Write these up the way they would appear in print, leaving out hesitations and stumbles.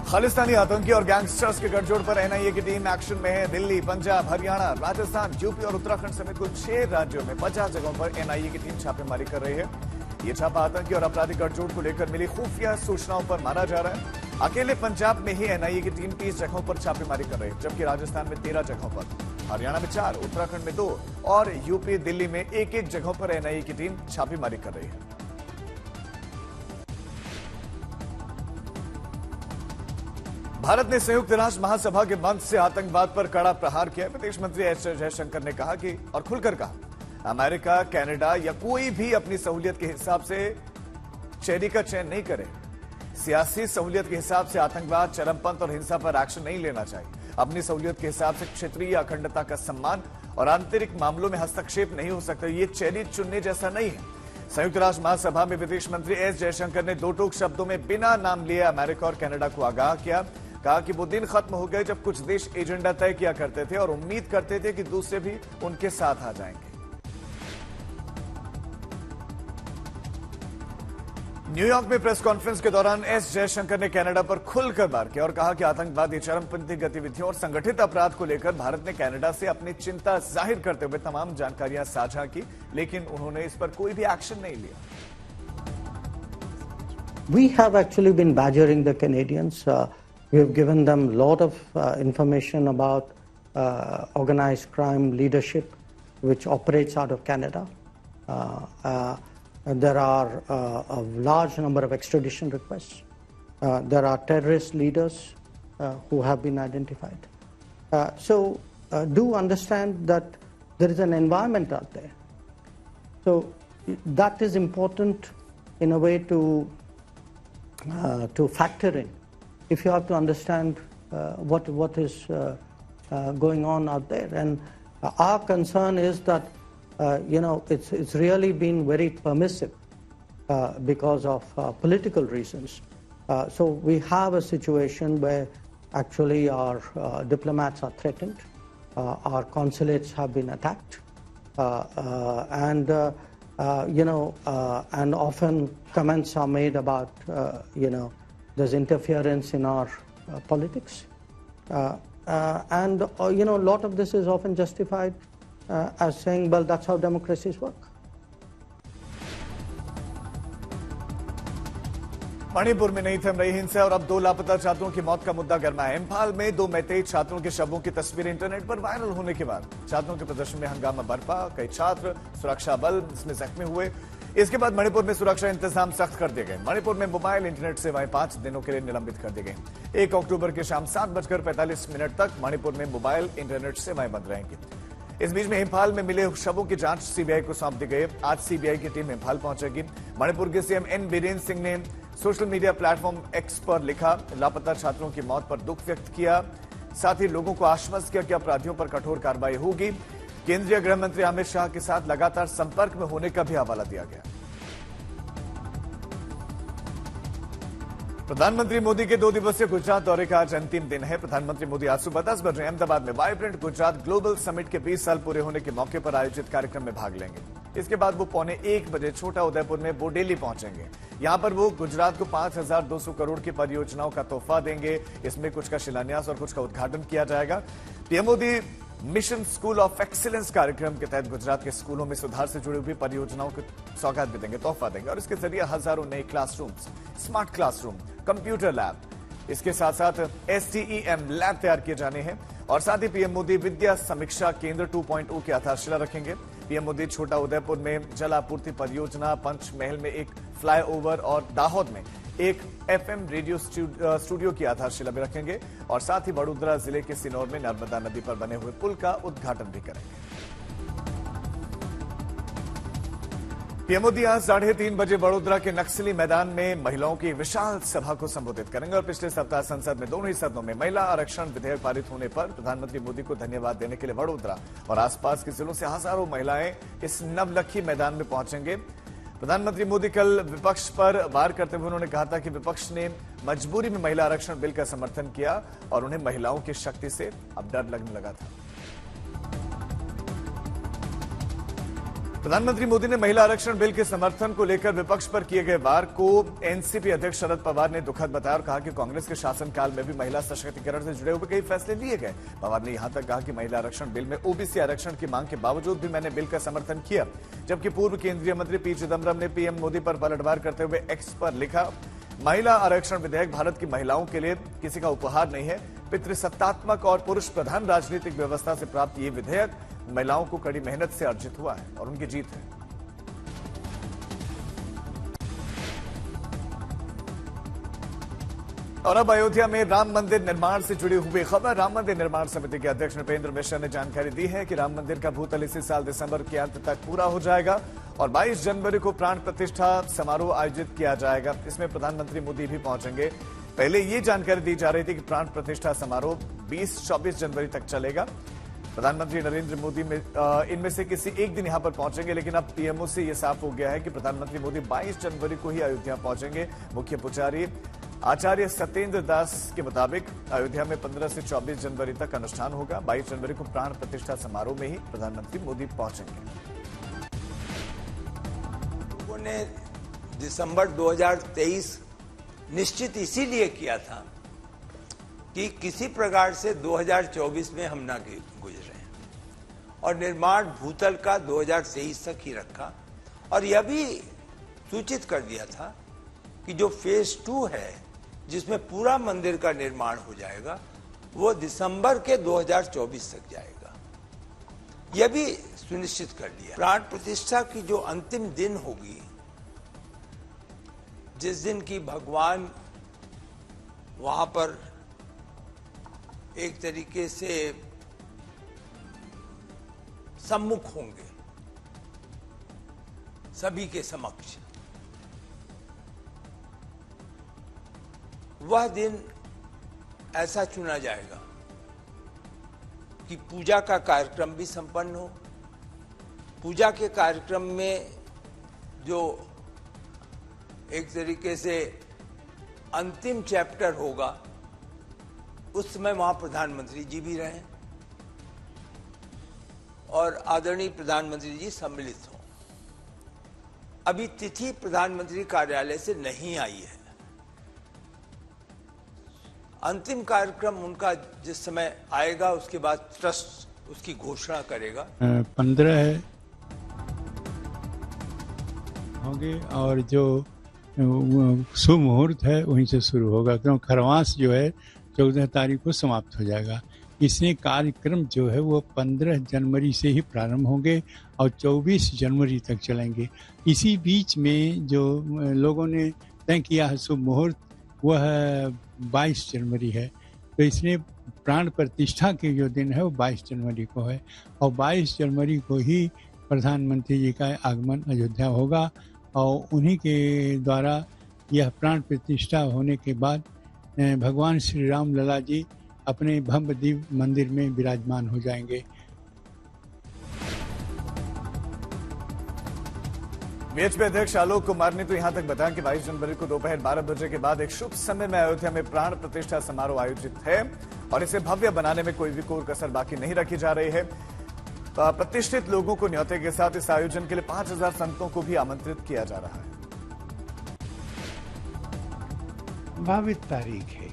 खालिस्तानी आतंकी और गैंगस्टर्स के गठजोड़ पर एनआईए की टीम एक्शन में है। दिल्ली, पंजाब, हरियाणा, राजस्थान, यूपी और उत्तराखंड समेत कुल 6 राज्यों में 50 जगहों पर एनआईए की टीम छापेमारी कर रही है। ये छापा आतंकी और आपराधिक गठजोड़ को लेकर मिली खुफिया सूचनाओं पर मारा जा रहा है। अकेले पंजाब में ही एनआईए की टीम 30 जगहों पर छापेमारी कर रही है, जबकि राजस्थान में 13 जगहों पर, हरियाणा में 4, उत्तराखंड में 2 और यूपी, दिल्ली में एक जगहों पर एनआईए की टीम छापेमारी कर रही है। भारत ने संयुक्त राष्ट्र महासभा के मंच से आतंकवाद पर कड़ा प्रहार किया। विदेश मंत्री एस जयशंकर ने कहा कि और खुलकर कहा, अमेरिका, कनाडा या कोई भी अपनी सहूलियत के हिसाब से चेरी का चयन नहीं करे। सियासी सहूलियत के हिसाब से आतंकवाद, चरमपंथ और हिंसा पर एक्शन नहीं लेना चाहिए। अपनी सहूलियत के हिसाब से क्षेत्रीय अखंडता का सम्मान और आंतरिक मामलों में हस्तक्षेप नहीं हो सकता। ये चेरी चुनने जैसा नहीं है। संयुक्त राष्ट्र महासभा में विदेश मंत्री एस जयशंकर ने दो टूक शब्दों में बिना नाम लिए अमेरिका और कनाडा को आगाह किया। कहा कि वो दिन खत्म हो गए जब कुछ देश एजेंडा तय किया करते थे और उम्मीद करते थे कि दूसरे भी उनके साथ आ जाएंगे। न्यूयॉर्क में प्रेस कॉन्फ्रेंस के दौरान एस जयशंकर ने कनाडा पर खुलकर वार किया और कहा कि आतंकवादी, चरमपंथी गतिविधियों और संगठित अपराध को लेकर भारत ने कनाडा से अपनी चिंता जाहिर करते हुए तमाम जानकारियां साझा की, लेकिन उन्होंने इस पर कोई भी एक्शन नहीं लिया। We have actually been badgering the Canadians. We have given them a lot of information about organized crime leadership, which operates out of Canada. There are a large number of extradition requests. There are terrorist leaders who have been identified. So do understand that there is an environment out there. So that is important in a way to factor in. If you have to understand what is going on out there, and our concern is that it's really been very permissive because of political reasons. So we have a situation where actually our diplomats are threatened, our consulates have been attacked, and often comments are made about there's interference in our politics, and a lot of this is often justified as saying, well, that's how democracies work. Manipur में नहीं थम रही हिंसा और अब 2 लापता छात्रों की मौत का मुद्दा गर्मा है। इम्फाल में 2 मैतेई छात्रों के शवों की तस्वीरें इंटरनेट पर वायरल होने के बाद छात्रों के प्रदर्शन में हंगामा बरपा। कई छात्र, सुरक्षा बल इसमें जख्मी हुए। इसके बाद मणिपुर में सुरक्षा इंतजाम सख्त कर दिए गए। मणिपुर में मोबाइल इंटरनेट सेवाएं 5 दिनों के लिए निलंबित कर दी गई। 1 अक्टूबर की शाम 7:45 तक मणिपुर में मोबाइल इंटरनेट सेवाएं बंद रहेंगी। इस बीच में इम्फाल में मिले शवों की जांच सीबीआई को सौंप दी गई। आज सीबीआई की टीम इम्फाल पहुंचेगी। मणिपुर के सीएम एन बीरेन सिंह ने सोशल मीडिया प्लेटफॉर्म एक्स पर लिखा, लापता छात्रों की मौत पर दुख व्यक्त किया। साथ ही लोगों को आश्वस्त किया कि अपराधियों पर कठोर कार्रवाई होगी। केंद्रीय गृह मंत्री अमित शाह के साथ लगातार संपर्क में होने का भी हवाला दिया गया। प्रधानमंत्री मोदी के 2 दिवसीय गुजरात दौरे का आज अंतिम दिन है। प्रधानमंत्री मोदी आज सुबह 10 बजे अहमदाबाद में वाइब्रेंट गुजरात ग्लोबल समिट के 20 साल पूरे होने के मौके पर आयोजित कार्यक्रम में भाग लेंगे। इसके बाद वो 12:45 बजे छोटा उदयपुर में बोडेली पहुंचेंगे। यहां पर वो गुजरात को 5200 करोड़ की परियोजनाओं का तोहफा देंगे। इसमें कुछ का शिलान्यास और कुछ का उद्घाटन किया जाएगा। PM Modi mission school of excellence कार्यक्रम के तहत गुजरात के स्कूलों में सुधार से जुड़ी हुई परियोजनाओं को सौगात भी देंगे, तोहफा देंगे और इसके जरिए हजारों नए classrooms, smart classroom, computer lab, इसके साथ साथ STEM लैब तैयार किए जाने हैं। और साथ ही पीएम मोदी विद्या समीक्षा केंद्र 2.0 की आधारशिला रखेंगे। पीएम मोदी छोटा उदयपुर में जल आपूर्ति परियोजना, पंचमहल में एक फ्लाईओवर और दाहोद में एक FM रेडियो स्टूडियो की आधारशिला भी रखेंगे और साथ ही वडोदरा जिले के सिनौर में नर्मदा नदी पर बने हुए पुल का उद्घाटन भी करेंगे। पीएम मोदी आज 3:30 बजे वडोदरा के नक्सली मैदान में महिलाओं की विशाल सभा को संबोधित करेंगे और पिछले सप्ताह संसद में दोनों ही सदनों में महिला आरक्षण विधेयक पारित होने पर प्रधानमंत्री मोदी को धन्यवाद देने के लिए वडोदरा और आसपास के जिलों से हजारों महिलाएं इस नवलखी मैदान में पहुंचेंगे। प्रधानमंत्री मोदी कल विपक्ष पर वार करते हुए उन्होंने कहा था कि विपक्ष ने मजबूरी में महिला आरक्षण बिल का समर्थन किया और उन्हें महिलाओं की शक्ति से अब डर लगने लगा था। प्रधानमंत्री मोदी ने महिला आरक्षण बिल के समर्थन को लेकर विपक्ष पर किए गए वार को एनसीपी अध्यक्ष शरद पवार ने दुखद बताया और कहा कि कांग्रेस के शासनकाल में भी महिला सशक्तिकरण से जुड़े हुए कई फैसले लिए गए। पवार ने यहां तक कहा कि महिला आरक्षण बिल में ओबीसी आरक्षण की मांग के बावजूद भी मैंने बिल का समर्थन किया। जबकि पूर्व केंद्रीय मंत्री पी चिदम्बरम ने पीएम मोदी पर पलटवार करते हुए एक्स पर लिखा, महिला आरक्षण विधेयक भारत की महिलाओं के लिए किसी का उपहार नहीं है। पितृसत्तात्मक और पुरुष प्रधान राजनीतिक व्यवस्था से प्राप्त ये विधेयक महिलाओं को कड़ी मेहनत से अर्जित हुआ है और उनकी जीत है। और अब अयोध्या में राम मंदिर निर्माण से जुड़ी हुई खबर। राम मंदिर निर्माण समिति के अध्यक्ष नृपेंद्र मिश्रा ने जानकारी दी है कि राम मंदिर का भूतल इसी साल दिसंबर के अंत तक पूरा हो जाएगा और 22 जनवरी को प्राण प्रतिष्ठा समारोह आयोजित किया जाएगा। इसमें प्रधानमंत्री मोदी भी पहुंचेंगे। पहले ये जानकारी दी जा रही थी कि प्राण प्रतिष्ठा समारोह 20-24 जनवरी तक चलेगा। प्रधानमंत्री नरेंद्र मोदी में इनमें से किसी एक दिन यहां पर पहुंचेंगे, लेकिन अब पीएमओ से यह साफ हो गया है कि प्रधानमंत्री मोदी 22 जनवरी को ही अयोध्या पहुंचेंगे। मुख्य पुजारी आचार्य सत्येंद्र दास के मुताबिक अयोध्या में 15 से 24 जनवरी तक अनुष्ठान होगा। 22 जनवरी को प्राण प्रतिष्ठा समारोह में ही प्रधानमंत्री मोदी पहुंचेंगे। लोगों ने दिसंबर 2023 निश्चित इसीलिए किया था कि किसी प्रकार से 2024 में हम ना गुजरे और निर्माण भूतल का 2023 तक ही रखा और यह भी सूचित कर दिया था कि जो फेज 2 है जिसमें पूरा मंदिर का निर्माण हो जाएगा वो दिसंबर के 2024 तक जाएगा। यह भी सुनिश्चित कर दिया। प्राण प्रतिष्ठा की जो अंतिम दिन होगी, जिस दिन की भगवान वहां पर एक तरीके से सम्मुख होंगे सभी के समक्ष, वह दिन ऐसा चुना जाएगा कि पूजा का कार्यक्रम भी संपन्न हो। पूजा के कार्यक्रम में जो एक तरीके से अंतिम चैप्टर होगा, उस समय वहां प्रधानमंत्री जी भी रहें और आदरणीय प्रधानमंत्री जी सम्मिलित हों। अभी तिथि प्रधानमंत्री कार्यालय से नहीं आई है। अंतिम कार्यक्रम उनका जिस समय आएगा उसके बाद ट्रस्ट उसकी घोषणा करेगा। 15 होंगे और जो शुभ मुहूर्त है वहीं से शुरू होगा, क्योंकि खरवास जो है 14 तारीख को समाप्त हो जाएगा। इसलिए कार्यक्रम जो है वो 15 जनवरी से ही प्रारंभ होंगे और 24 जनवरी तक चलेंगे। इसी बीच में जो लोगों ने तय किया है शुभ मुहूर्त, वह 22 जनवरी है। तो इसलिए प्राण प्रतिष्ठा के जो दिन है वो 22 जनवरी को है और 22 जनवरी को ही प्रधानमंत्री जी का आगमन अयोध्या होगा और उन्हीं के द्वारा यह प्राण प्रतिष्ठा होने के बाद भगवान श्री राम लला जी अपने भव्य दिव्य मंदिर में विराजमान हो जाएंगे। बीएचपी अध्यक्ष आलोक कुमार ने तो यहां तक बताया कि 22 जनवरी को दोपहर 12 बजे के बाद एक शुभ समय में अयोध्या में प्राण प्रतिष्ठा समारोह आयोजित है और इसे भव्य बनाने में कोई भी कोर कसर बाकी नहीं रखी जा रही है। प्रतिष्ठित लोगों को न्योते के साथ इस आयोजन के लिए 5000 संतों को भी आमंत्रित किया जा रहा है। संभावित तारीख है,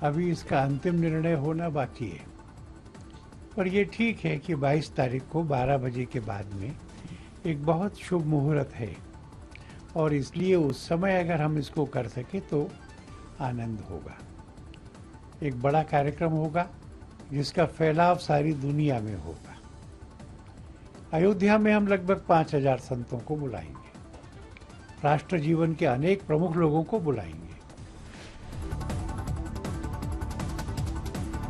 अभी इसका अंतिम निर्णय होना बाकी है, पर यह ठीक है कि 22 तारीख को 12 बजे के बाद में एक बहुत शुभ मुहूर्त है और इसलिए उस समय अगर हम इसको कर सके तो आनंद होगा। एक बड़ा कार्यक्रम होगा जिसका फैलाव सारी दुनिया में होगा। अयोध्या में हम लगभग 5000 संतों को बुलाएंगे, राष्ट्र जीवन के अनेक प्रमुख लोगों को बुलाएंगे।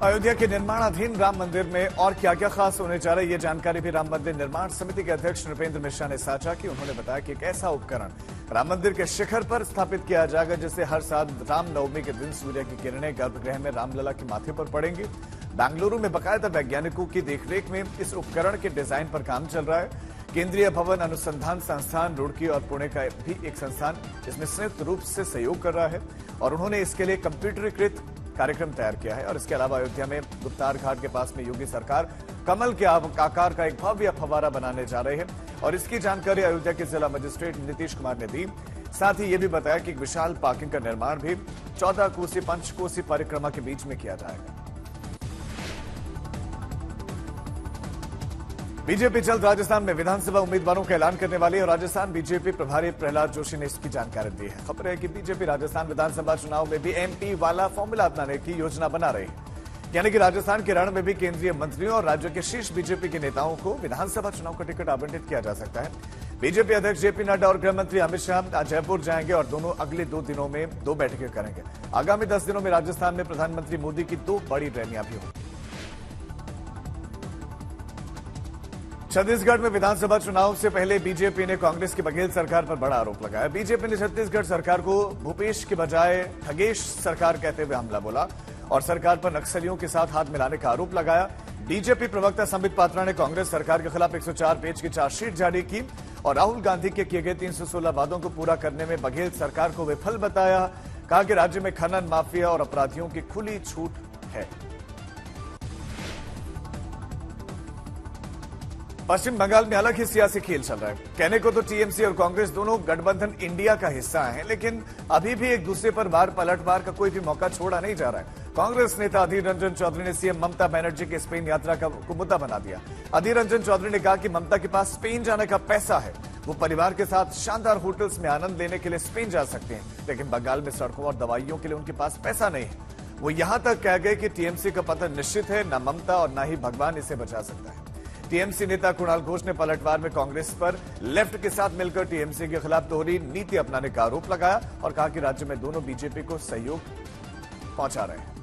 अयोध्या के निर्माणाधीन राम मंदिर में और क्या क्या खास होने जा रहा है, ये जानकारी भी राम मंदिर निर्माण समिति के अध्यक्ष नृपेंद्र मिश्रा ने साझा की। उन्होंने बताया कि एक ऐसा उपकरण राम मंदिर के शिखर पर स्थापित किया जाएगा जिससे हर साल रामनवमी के दिन सूर्य की किरणें गर्भगृह में रामलला के माथे पर पड़ेंगी। बेंगलुरु में बाकायदा वैज्ञानिकों की देखरेख में इस उपकरण के डिजाइन पर काम चल रहा है। केंद्रीय भवन अनुसंधान संस्थान रुड़की और पुणे का भी एक संस्थान इसमें संयुक्त रूप से सहयोग कर रहा है और उन्होंने इसके लिए कंप्यूटरीकृत कार्यक्रम तैयार किया है और इसके अलावा अयोध्या में गुप्तार घाट के पास में योगी सरकार कमल के आकार का एक भव्य फव्वारा बनाने जा रहे हैं और इसकी जानकारी अयोध्या के जिला मजिस्ट्रेट नीतीश कुमार ने दी। साथ ही यह भी बताया कि एक विशाल पार्किंग का निर्माण भी 14 कोसी पंचकोसी परिक्रमा के बीच में किया जाएगा। बीजेपी जल्द राजस्थान में विधानसभा उम्मीदवारों का ऐलान करने वाली है और राजस्थान बीजेपी प्रभारी प्रहलाद जोशी ने इसकी जानकारी दी है। खबर है कि बीजेपी राजस्थान विधानसभा चुनाव में भी एमपी वाला फॉर्मूला अपनाने की योजना बना रही है, यानी कि राजस्थान के रण में भी केंद्रीय मंत्रियों और राज्य के शीर्ष बीजेपी के नेताओं को विधानसभा चुनाव का टिकट आवंटित किया जा सकता है। बीजेपी अध्यक्ष जेपी नड्डा और गृह मंत्री अमित शाह आज जयपुर जाएंगे और दोनों अगले 2 दिनों में 2 बैठकें करेंगे। आगामी 10 दिनों में राजस्थान में प्रधानमंत्री मोदी की 2 बड़ी रैलियां भी होंगी। छत्तीसगढ़ में विधानसभा चुनाव से पहले बीजेपी ने कांग्रेस की बघेल सरकार पर बड़ा आरोप लगाया। बीजेपी ने छत्तीसगढ़ सरकार को भूपेश के बजाय ठगेश सरकार कहते हुए हमला बोला और सरकार पर नक्सलियों के साथ हाथ मिलाने का आरोप लगाया। बीजेपी प्रवक्ता संबित पात्रा ने कांग्रेस सरकार के खिलाफ 104 पेज की चार्जशीट जारी की और राहुल गांधी के किए गए 316 वादों को पूरा करने में बघेल सरकार को विफल बताया। कहा कि राज्य में खनन माफिया और अपराधियों की खुली छूट है। पश्चिम बंगाल में अलग ही सियासी खेल चल रहा है। कहने को तो टीएमसी और कांग्रेस दोनों गठबंधन इंडिया का हिस्सा हैं, लेकिन अभी भी एक दूसरे पर वार पलटवार का कोई भी मौका छोड़ा नहीं जा रहा है। कांग्रेस नेता अधीर रंजन चौधरी ने सीएम ममता बनर्जी के स्पेन यात्रा को मुद्दा बना दिया। अधीर रंजन चौधरी ने कहा कि ममता के पास स्पेन जाने का पैसा है, वो परिवार के साथ शानदार होटल्स में आनंद लेने के लिए स्पेन जा सकते हैं, लेकिन बंगाल में सड़कों और दवाइयों के लिए उनके पास पैसा नहीं है। वो यहां तक कह गए कि टीएमसी का पतन निश्चित है, न ममता और न ही भगवान इसे बचा सकता है। टीएमसी नेता कुणाल घोष ने पलटवार में कांग्रेस पर लेफ्ट के साथ मिलकर टीएमसी के खिलाफ दोहरी नीति अपनाने का आरोप लगाया और कहा कि राज्य में दोनों बीजेपी को सहयोग पहुंचा रहे हैं।